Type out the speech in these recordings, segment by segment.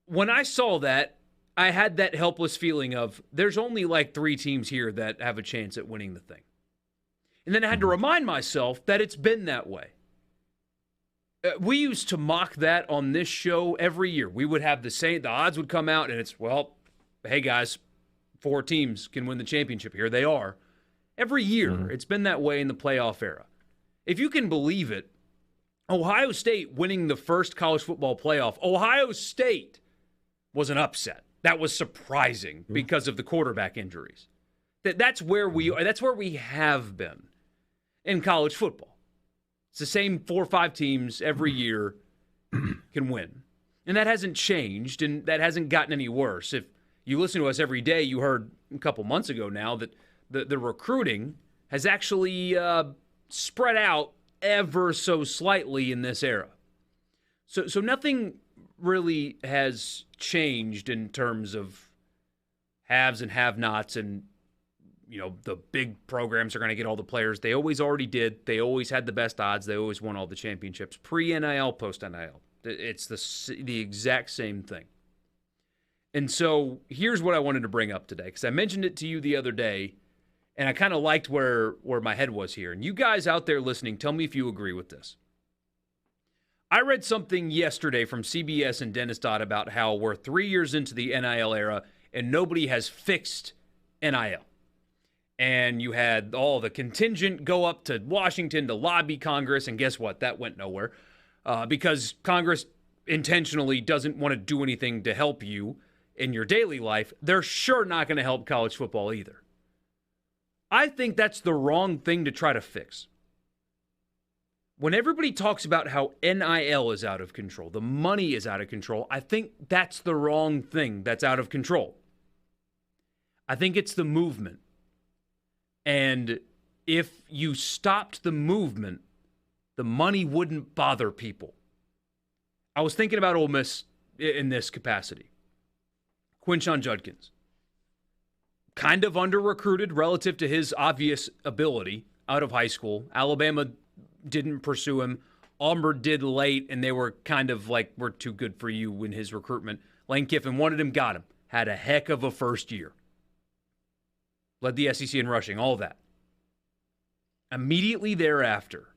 when I saw that, I had that helpless feeling of there's only like 3 teams here that have a chance at winning the thing. And then I had to remind myself that it's been that way. We used to mock that on this show every year. We would have the odds would come out, and it's, well, hey guys, 4 teams can win the championship. Here they are. Every year, it's been that way in the playoff era. If you can believe it, Ohio State winning the first college football playoff, Ohio State was an upset. That was surprising because of the quarterback injuries. That's where we are. That's where we have been in college football. It's the same 4 or 5 teams every year can win. And that hasn't changed, and that hasn't gotten any worse. If you listen to us every day, you heard a couple months ago now that the recruiting has actually spread out ever so slightly in this era. So nothing really has changed in terms of haves and have-nots, and the big programs are going to get all the players. They always already did. They always had the best odds. They always won all the championships. Pre-NIL, post-NIL. It's the exact same thing. And so here's what I wanted to bring up today, because I mentioned it to you the other day, and I kind of liked where my head was here. And you guys out there listening, tell me if you agree with this. I read something yesterday from CBS and Dennis Dodd about how we're 3 years into the NIL era and nobody has fixed NIL. And you had all the contingent go up to Washington to lobby Congress, and guess what? That went nowhere because Congress intentionally doesn't want to do anything to help you in your daily life. They're sure not going to help college football either. I think that's the wrong thing to try to fix. When everybody talks about how NIL is out of control, the money is out of control, I think that's the wrong thing that's out of control. I think it's the movement. And if you stopped the movement, the money wouldn't bother people. I was thinking about Ole Miss in this capacity. Quinshon Judkins. Kind of under-recruited relative to his obvious ability out of high school. Alabama didn't pursue him. Auburn did late, and they were kind of like, we're too good for you in his recruitment. Lane Kiffin wanted him, got him. Had a heck of a first year. Led the SEC in rushing, all that. Immediately thereafter,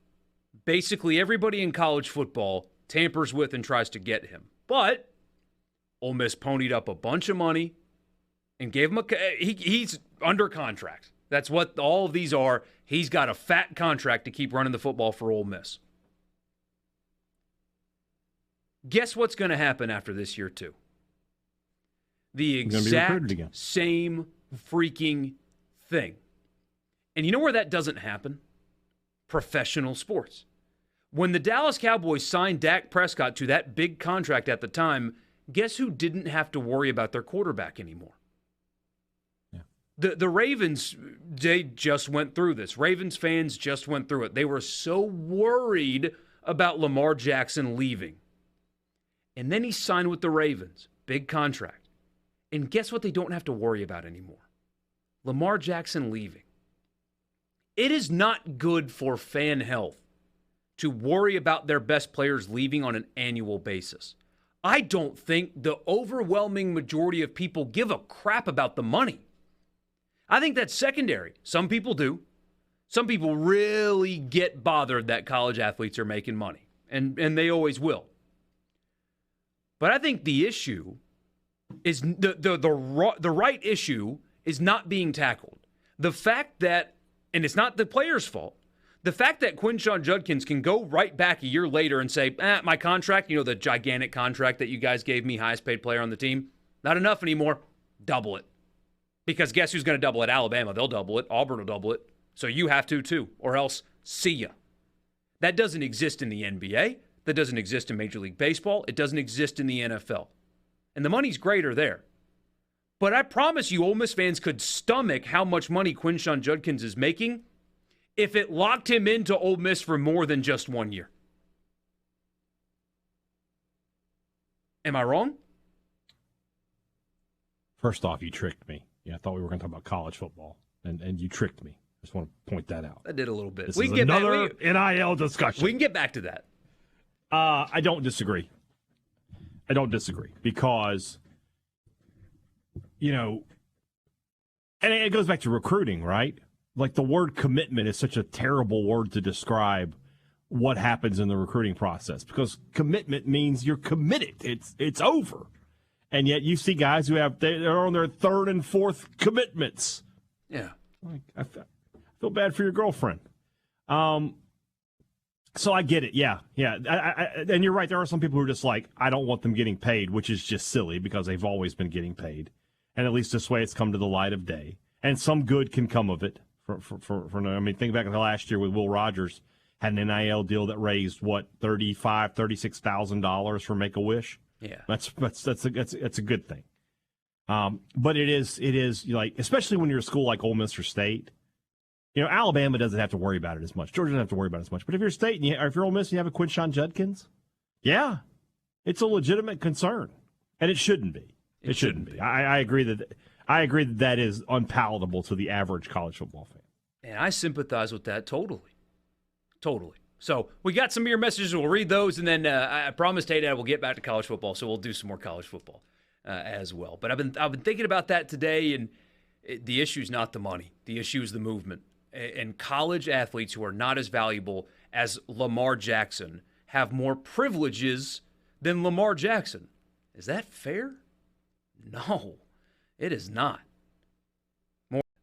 basically everybody in college football tampers with and tries to get him. But Ole Miss ponied up a bunch of money and gave him he's under contract. That's what all of these are. He's got a fat contract to keep running the football for Ole Miss. Guess what's going to happen after this year, too? The exact same freaking thing. And you know where that doesn't happen? Professional sports. When the Dallas Cowboys signed Dak Prescott to that big contract at the time, guess who didn't have to worry about their quarterback anymore? The Ravens, they just went through this. Ravens fans just went through it. They were so worried about Lamar Jackson leaving. And then he signed with the Ravens. Big contract. And guess what they don't have to worry about anymore? Lamar Jackson leaving. It is not good for fan health to worry about their best players leaving on an annual basis. I don't think the overwhelming majority of people give a crap about the money. I think that's secondary. Some people do. Some people really get bothered that college athletes are making money, and they always will. But I think the issue is the right issue is not being tackled. The fact that, and it's not the player's fault, the fact that Quinshon Judkins can go right back a year later and say, my contract, the gigantic contract that you guys gave me, highest paid player on the team, not enough anymore, double it. Because guess who's going to double it? Alabama. They'll double it. Auburn will double it. So you have to too, or else see ya. That doesn't exist in the NBA. That doesn't exist in Major League Baseball. It doesn't exist in the NFL. And the money's greater there. But I promise you, Ole Miss fans could stomach how much money Quinshon Judkins is making if it locked him into Ole Miss for more than just 1 year. Am I wrong? First off, you tricked me. Yeah, I thought we were going to talk about college football, and you tricked me. Just want to point that out. I did a little bit. This is another NIL discussion. We can get back to that. I don't disagree. I don't disagree because, and it goes back to recruiting, right? Like the word commitment is such a terrible word to describe what happens in the recruiting process because commitment means you're committed. It's over. And yet you see guys who they're on their third and fourth commitments. Yeah. Like I feel bad for your girlfriend. So I get it. Yeah. And you're right. There are some people who are just like, I don't want them getting paid, which is just silly because they've always been getting paid. And at least this way it's come to the light of day. And some good can come of it. Think back to last year with Will Rogers. Had an NIL deal that raised $36,000 for Make-A-Wish. Yeah, that's a good thing. But it is like, especially when you're a school like Ole Miss or State. Alabama doesn't have to worry about it as much. Georgia doesn't have to worry about it as much. But if you're State or if you're Ole Miss and you have a Quinshon Judkins, yeah, it's a legitimate concern, and it shouldn't be. It shouldn't be. I agree that is unpalatable to the average college football fan. And I sympathize with that totally. So we got some of your messages. We'll read those, and then I promised Haydad we'll get back to college football, so we'll do some more college football as well. But I've been thinking about that today, and the issue is not the money. The issue is the movement. And college athletes who are not as valuable as Lamar Jackson have more privileges than Lamar Jackson. Is that fair? No, it is not.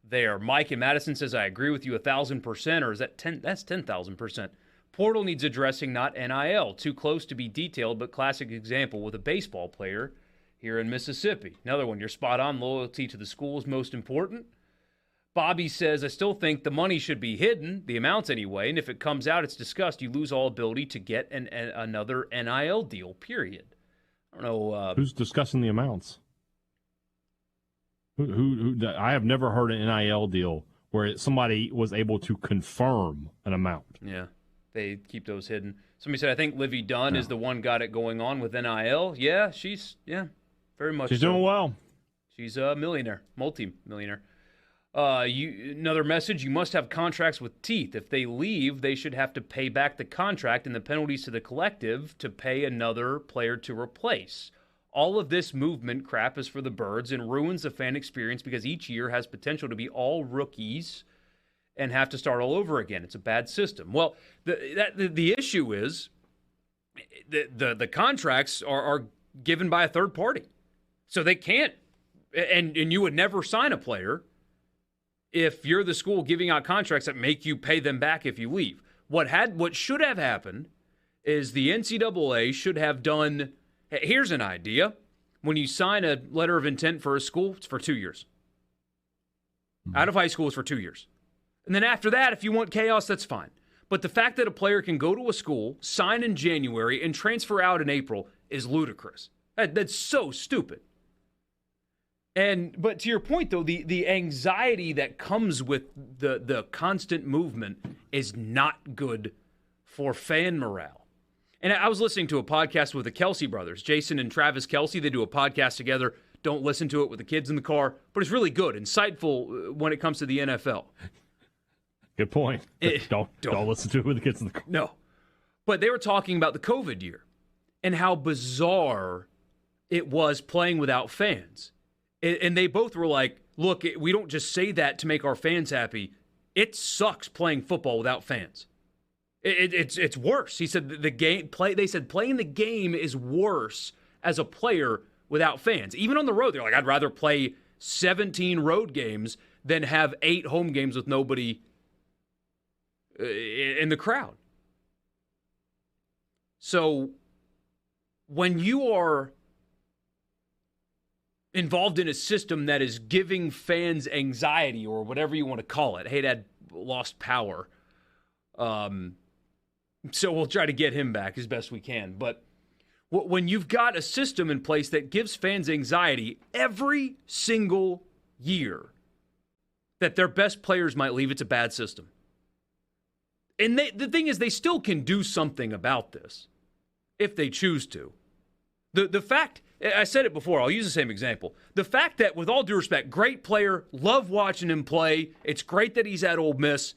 There. Mike in Madison says, I agree with you 1,000%, or is that 10? That's 10,000%. Portal needs addressing, not NIL. Too close to be detailed, but classic example with a baseball player here in Mississippi. Another one, you're spot on. Loyalty to the school is most important. Bobby says, I still think the money should be hidden, the amounts anyway, and if it comes out, it's discussed. You lose all ability to get another NIL deal, period. I don't know. Who's discussing the amounts? Who? I have never heard an NIL deal where somebody was able to confirm an amount. Yeah, they keep those hidden. Somebody said, I think Livy Dunn is the one got it going on with NIL. Yeah, very much. She's doing well. She's a millionaire, multi-millionaire. Another message, you must have contracts with teeth. If they leave, they should have to pay back the contract and the penalties to the collective to pay another player to replace. All of this movement crap is for the birds and ruins the fan experience because each year has potential to be all rookies and have to start all over again. It's a bad system. Well, the issue is the contracts are given by a third party. So they can't, and you would never sign a player if you're the school giving out contracts that make you pay them back if you leave. What should have happened is the NCAA should have done. Here's an idea. When you sign a letter of intent for a school, it's for 2 years. Out of high school, it's for 2 years. And then after that, if you want chaos, that's fine. But the fact that a player can go to a school, sign in January, and transfer out in April is ludicrous. That's so stupid. But to your point, though, the anxiety that comes with the constant movement is not good for fan morale. And I was listening to a podcast with the Kelsey brothers, Jason and Travis Kelsey. They do a podcast together. Don't listen to it with the kids in the car, but it's really good, insightful when it comes to the NFL. Good point. Don't listen to it with the kids in the car. No. But they were talking about the COVID year and how bizarre it was playing without fans. And they both were like, look, we don't just say that to make our fans happy. It sucks playing football without fans. It's worse. He said they said playing the game is worse as a player without fans. Even on the road, they're like, I'd rather play 17 road games than have 8 home games with nobody in the crowd. So when you are involved in a system that is giving fans anxiety or whatever you want to call it, Haydad lost power. So we'll try to get him back as best we can. But when you've got a system in place that gives fans anxiety every single year that their best players might leave, it's a bad system. And the thing is, they still can do something about this if they choose to. The fact, I said it before, I'll use the same example. The fact that, with all due respect, great player, love watching him play, it's great that he's at Ole Miss,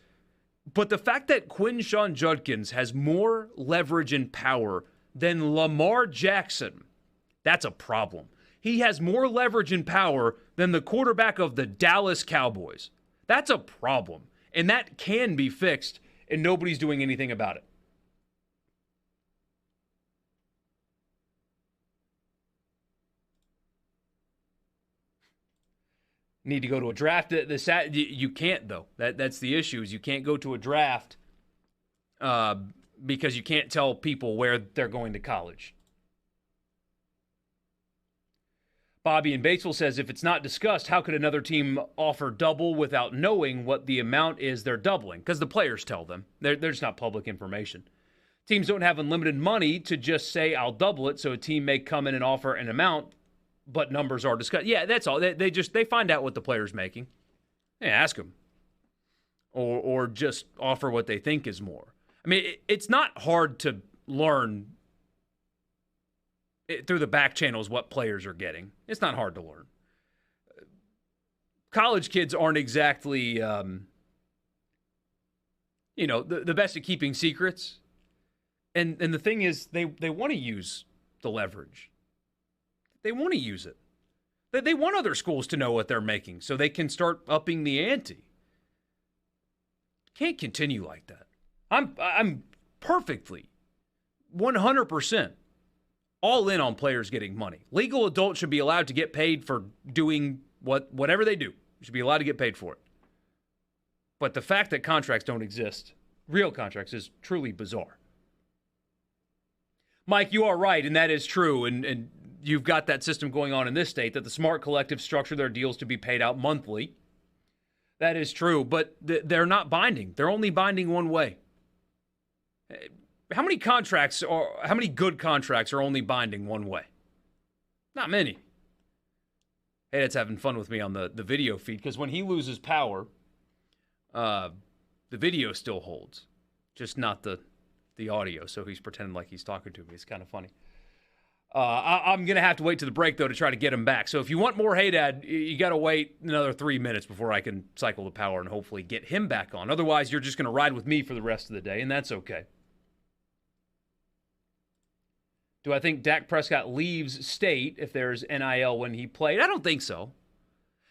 but the fact that Quinshon Judkins has more leverage and power than Lamar Jackson That's a problem. He has more leverage and power than the quarterback of the Dallas Cowboys. That's a problem. And that can be fixed, and nobody's doing anything about it. Need to go to a draft. You can't, though. That's the issue, is you can't go to a draft because you can't tell people where they're going to college. Bobby in Batesville says, if it's not discussed, how could another team offer double without knowing what the amount is they're doubling? Because the players tell them. They're just not public information. Teams don't have unlimited money to just say, I'll double it, so a team may come in and offer an amount, but numbers are discussed. Yeah, that's all. They find out what the player's making. Yeah, ask them. Or just offer what they think is more. I mean, it's not hard to learn through the back channels what players are getting. It's not hard to learn. College kids aren't exactly, the best at keeping secrets. And the thing is, they want to use the leverage. They want to use it. They want other schools to know what they're making so they can start upping the ante. Can't continue like that. I'm perfectly 100% all in on players getting money. Legal adults should be allowed to get paid for doing whatever they do. You should be allowed to get paid for it. But the fact that contracts don't exist, real contracts, is truly bizarre. Mike, you are right, and that is true. And you've got that system going on in this state, that the smart collectives structure their deals to be paid out monthly. That is true, but they're not binding. They're only binding one way. How many good contracts are only binding one way? Not many. Hey, that's having fun with me on the video feed, because when he loses power, the video still holds, just not the audio. So he's pretending like he's talking to me. It's kind of funny. I'm going to have to wait to the break, though, to try to get him back. So if you want more Hey Dad, you got to wait another 3 minutes before I can cycle the power and hopefully get him back on. Otherwise, you're just going to ride with me for the rest of the day, and that's okay. Do I think Dak Prescott leaves state if there's NIL when he played? I don't think so.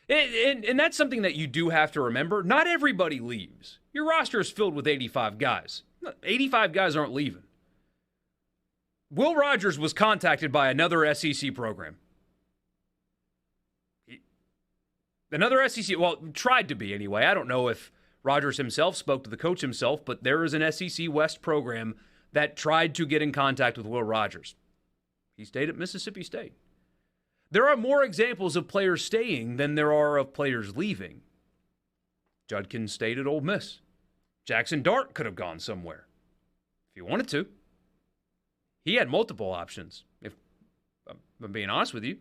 And that's something that you do have to remember. Not everybody leaves. Your roster is filled with 85 guys. 85 guys aren't leaving. Will Rogers was contacted by another SEC program. Another SEC, tried to be anyway. I don't know if Rogers himself spoke to the coach himself, but there is an SEC West program that tried to get in contact with Will Rogers. He stayed at Mississippi State. There are more examples of players staying than there are of players leaving. Judkins stayed at Ole Miss. Jackson Dart could have gone somewhere if he wanted to. He had multiple options. If I'm being honest with you,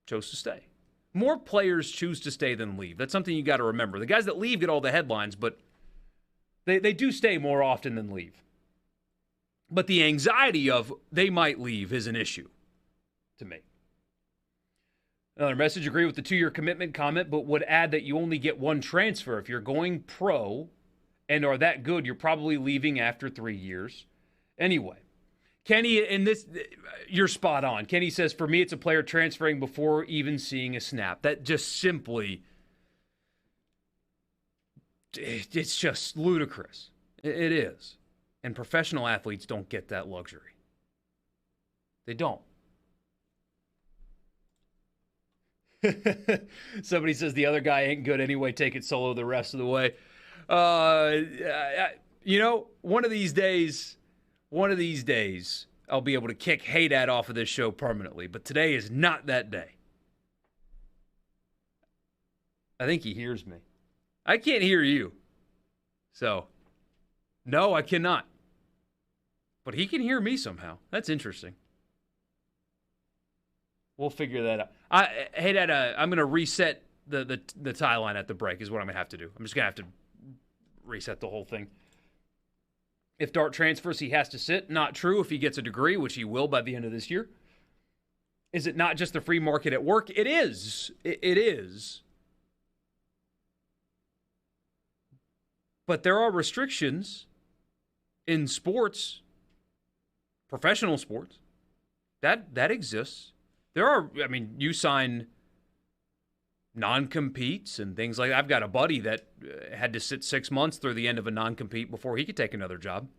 chose to stay. More players choose to stay than leave. That's something you got to remember. The guys that leave get all the headlines, but they do stay more often than leave. But the anxiety of they might leave is an issue to me. Another message, agree with the 2-year commitment comment, but would add that you only get one transfer. If you're going pro and are that good, you're probably leaving after 3 years. Anyway, Kenny, in this, you're spot on. Kenny says, for me, it's a player transferring before even seeing a snap. That just simply, it's just ludicrous. It is. And professional athletes don't get that luxury. They don't. Somebody says the other guy ain't good anyway. Take it solo the rest of the way. One of these days, I'll be able to kick Hey Dad off of this show permanently. But today is not that day. I think he hears me. I can't hear you. So, no, I cannot. But he can hear me somehow. That's interesting. We'll figure that out. Hey, Dad, I'm going to reset the tie line at the break is what I'm going to have to do. I'm just going to have to reset the whole thing. If Dart transfers, he has to sit. Not true if he gets a degree, which he will by the end of this year. Is it not just the free market at work? It is. It is. But there are restrictions in sports, professional sports, That exists. There are, you sign non-competes and things like that. I've got a buddy that had to sit 6 months through the end of a non-compete before he could take another job.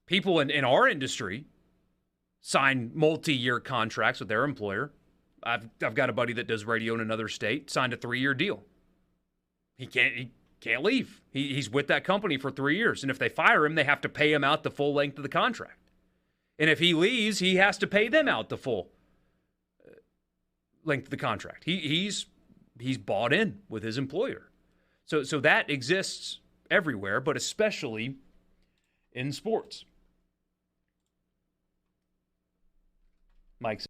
People in our industry sign multi-year contracts with their employer. I've got a buddy that does radio in another state, signed a 3-year deal. He can't leave. He's with that company for 3 years. And if they fire him, they have to pay him out the full length of the contract. And if he leaves, he has to pay them out the full length of the contract. He's bought in with his employer. So that exists everywhere, but especially in sports. Mike.